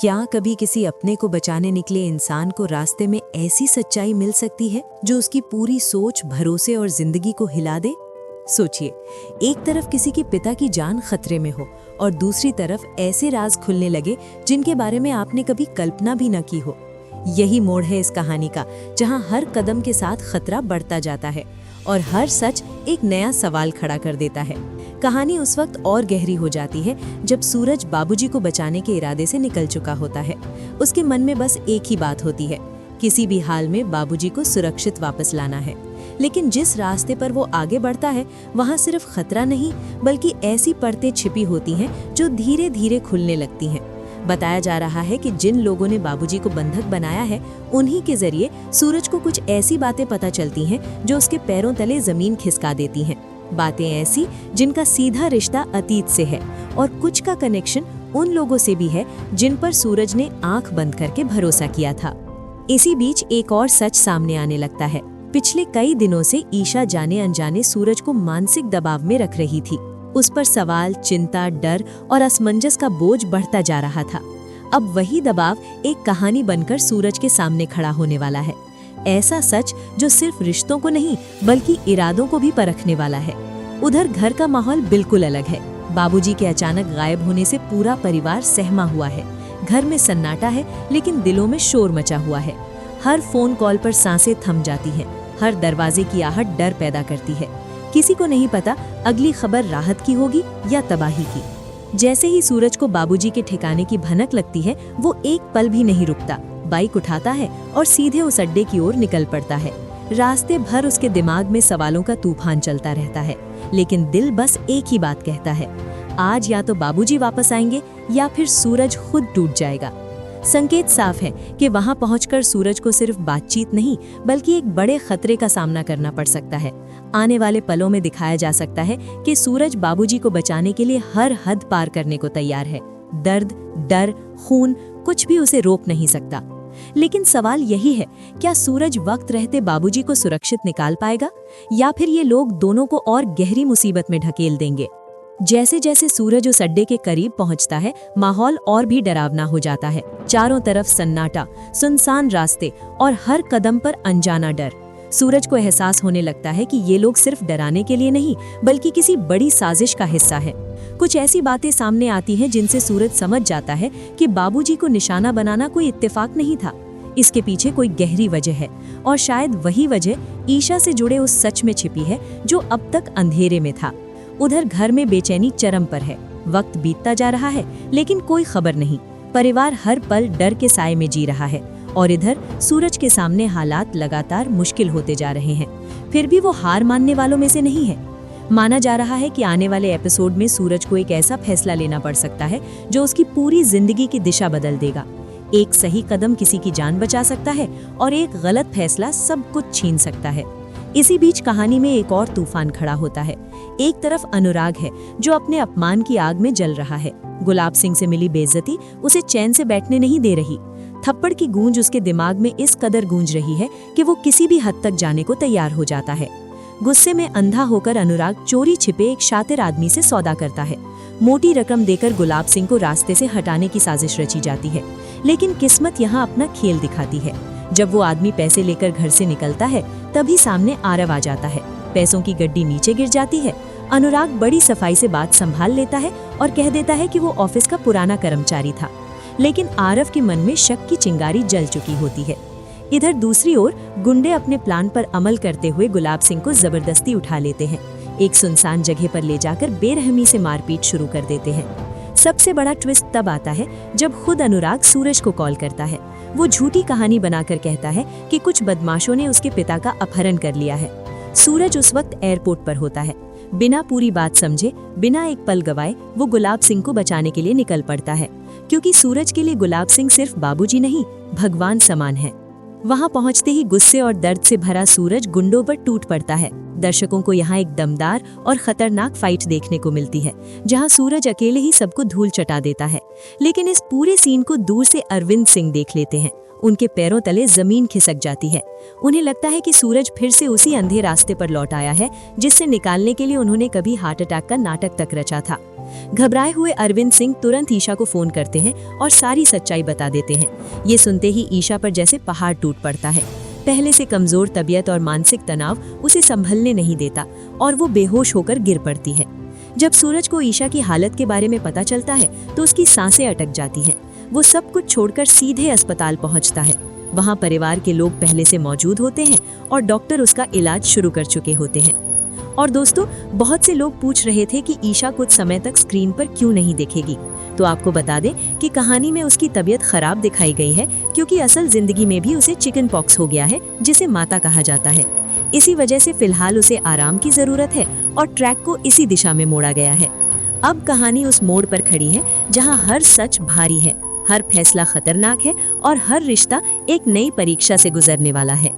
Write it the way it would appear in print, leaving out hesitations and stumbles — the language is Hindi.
क्या कभी किसी अपने को बचाने निकले इंसान को रास्ते में ऐसी सच्चाई मिल सकती है जो उसकी पूरी सोच, भरोसे और जिंदगी को हिला दे? सोचिए, एक तरफ किसी के पिता की जान खतरे में हो और दूसरी तरफ ऐसे राज खुलने लगे जिनके बारे में आपने कभी कल्पना भी न की हो। यही मोड़ है इस कहानी का, जहां हर कदम के साथ खतरा बढ़ता जाता है और हर सच एक नया सवाल खड़ा कर देता है। कहानी उस वक्त और गहरी हो जाती है जब सूरज बाबूजी को बचाने के इरादे से निकल चुका होता है। उसके मन में बस एक ही बात होती है, किसी भी हाल में बाबूजी को सुरक्षित वापस लाना है। लेकिन जिस रास्ते पर वो आगे बढ़ता है, वहाँ सिर्फ खतरा नहीं बल्कि ऐसी परतें छिपी होती हैं जो धीरे धीरे खुलने लगती हैं। बताया जा रहा है कि जिन लोगों ने बाबूजी को बंधक बनाया है, उन्हीं के जरिए सूरज को कुछ ऐसी बातें पता चलती हैं जो उसके पैरों तले जमीन खिसका देती हैं। बातें ऐसी जिनका सीधा रिश्ता अतीत से है और कुछ का कनेक्शन उन लोगों से भी है जिन पर सूरज ने आंख बंद करके भरोसा किया था। इसी बीच एक और सच सामने आने लगता है। पिछले कई दिनों से ईशा जाने अनजाने सूरज को मानसिक दबाव में रख रही थी। उस पर सवाल, चिंता, डर और असमंजस का बोझ बढ़ता जा रहा था। अब वही दबाव एक कहानी बनकर सूरज के सामने खड़ा होने वाला है। ऐसा सच जो सिर्फ रिश्तों को नहीं बल्कि इरादों को भी परखने वाला है। उधर घर का माहौल बिल्कुल अलग है। बाबूजी के अचानक गायब होने से पूरा परिवार सहमा हुआ है। घर में सन्नाटा है लेकिन दिलों में शोर मचा हुआ है। हर फोन कॉल पर सांसें थम जाती हैं। हर दरवाजे की आहट डर पैदा करती है। किसी को नहीं पता अगली खबर राहत की होगी या तबाही की। जैसे ही सूरज को बाबूजी के ठिकाने की भनक लगती है, वो एक पल भी नहीं रुकता। बाइक उठाता है और सीधे उस अड्डे की ओर निकल पड़ता है। रास्ते भर उसके दिमाग में सवालों का तूफान चलता रहता है, लेकिन दिल बस एक ही बात कहता है, आज या तो बाबूजी वापस आएंगे या फिर सूरज खुद टूट जाएगा। संकेत साफ है कि वहां पहुंचकर सूरज को सिर्फ बातचीत नहीं बल्कि एक बड़े खतरे का सामना करना पड़ सकता है। आने वाले पलों में दिखाया जा सकता है कि सूरज बाबूजी को बचाने के लिए हर हद पार करने को तैयार है। दर्द, डर, खून, कुछ भी उसे रोक नहीं सकता। लेकिन सवाल यही है, क्या सूरज वक्त रहते बाबूजी को सुरक्षित निकाल पाएगा या फिर ये लोग दोनों को और गहरी मुसीबत में ढकेल देंगे? जैसे जैसे सूरज उस अड्डे के करीब पहुंचता है, माहौल और भी डरावना हो जाता है। चारों तरफ सन्नाटा, सुनसान रास्ते और हर कदम पर अनजाना डर। सूरज को एहसास होने लगता है कि ये लोग सिर्फ डराने के लिए नहीं बल्कि किसी बड़ी साजिश का हिस्सा है। कुछ ऐसी बातें सामने आती हैं जिनसे सूरज समझ जाता है कि बाबूजी को निशाना बनाना कोई इत्तेफाक नहीं था। इसके पीछे कोई गहरी वजह है और शायद वही वजह ईशा से जुड़े उस सच में छिपी है जो अब तक अंधेरे में था। उधर घर में बेचैनी चरम पर है। वक्त बीतता जा रहा है लेकिन कोई खबर नहीं। परिवार हर पल डर के साए में जी रहा है और इधर सूरज के सामने हालात लगातार मुश्किल होते जा रहे हैं। फिर भी वो हार मानने वालों में से नहीं है। माना जा रहा है कि आने वाले एपिसोड में सूरज को एक ऐसा फैसला लेना पड़ सकता है जो उसकी पूरी जिंदगी की दिशा बदल देगा। एक सही कदम किसी की जान बचा सकता है और एक गलत फैसला सब कुछ छीन सकता है। इसी बीच कहानी में एक और तूफान खड़ा होता है। एक तरफ अनुराग है जो अपने अपमान की आग में जल रहा है। गुलाब सिंह से मिली बेइज्जती उसे चैन से बैठने नहीं दे रही। थप्पड़ की गूंज उसके दिमाग में इस कदर गूंज रही है कि वो किसी भी हद तक जाने को तैयार हो जाता है। गुस्से में अंधा होकर अनुराग चोरी छिपे एक शातिर आदमी से सौदा करता है। मोटी रकम देकर गुलाब सिंह को रास्ते से हटाने की साजिश रची जाती है, लेकिन किस्मत यहाँ अपना खेल दिखाती है। जब वो आदमी पैसे लेकर घर से निकलता है, तभी सामने आरव आ जाता है। पैसों की गड्डी नीचे गिर जाती है। अनुराग बड़ी सफाई से बात संभाल लेता है और कह देता है कि वो ऑफिस का पुराना कर्मचारी था, लेकिन आरव के मन में शक की चिंगारी जल चुकी होती है। इधर दूसरी ओर गुंडे अपने प्लान पर अमल करते हुए गुलाब सिंह को जबरदस्ती उठा लेते हैं। एक सुनसान जगह पर ले जाकर बेरहमी से मारपीट शुरू कर देते हैं। सबसे बड़ा ट्विस्ट तब आता है जब खुद अनुराग सूरज को कॉल करता है। वो झूठी कहानी बनाकर कहता है कि कुछ बदमाशों ने उसके पिता का अपहरण कर लिया है। सूरज उस वक्त एयरपोर्ट पर होता है। बिना पूरी बात समझे, बिना एक पल गवाए, वो गुलाब सिंह को बचाने के लिए निकल पड़ता है, क्योंकि सूरज के लिए गुलाब सिंह सिर्फ बाबूजी नहीं, भगवान समान है। वहां पहुंचते ही गुस्से और दर्द से भरा सूरज गुंडों पर टूट पड़ता है। दर्शकों को यहाँ एक दमदार और खतरनाक फाइट देखने को मिलती है, जहाँ सूरज अकेले ही सबको धूल चटा देता है। लेकिन इस पूरे सीन को दूर से अरविंद सिंह देख लेते हैं। उनके पैरों तले जमीन खिसक जाती है। उन्हें लगता है कि सूरज फिर से उसी अंधे रास्ते पर लौट आया है जिससे निकालने के लिए उन्होंने कभी हार्ट अटैक का नाटक तक रचा था। घबराए हुए अरविंद सिंह तुरंत ईशा को फोन करते हैं और सारी सच्चाई बता देते हैं। ये सुनते ही ईशा पर जैसे पहाड़ टूट पड़ता है। पहले से कमजोर तबीयत और मानसिक तनाव उसे संभलने नहीं देता और वो बेहोश होकर गिर पड़ती है। जब सूरज को ईशा की हालत के बारे में पता चलता है तो उसकी सांसें अटक जाती हैं। वो सब कुछ छोड़कर सीधे अस्पताल पहुंचता है। वहां परिवार के लोग पहले से मौजूद होते हैं और डॉक्टर उसका इलाज शुरू कर चुके होते हैं। और दोस्तों, बहुत से लोग पूछ रहे थे कि ईशा कुछ समय तक स्क्रीन पर क्यों नहीं दिखेगी। तो आपको बता दें कि कहानी में उसकी तबीयत खराब दिखाई गई है, क्योंकि असल जिंदगी में भी उसे चिकन पॉक्स हो गया है, जिसे माता कहा जाता है। इसी वजह से फिलहाल उसे आराम की जरूरत है और ट्रैक को इसी दिशा में मोड़ा गया है। अब कहानी उस मोड़ पर खड़ी है जहाँ हर सच भारी है, हर फैसला खतरनाक है और हर रिश्ता एक नई परीक्षा से गुजरने वाला है।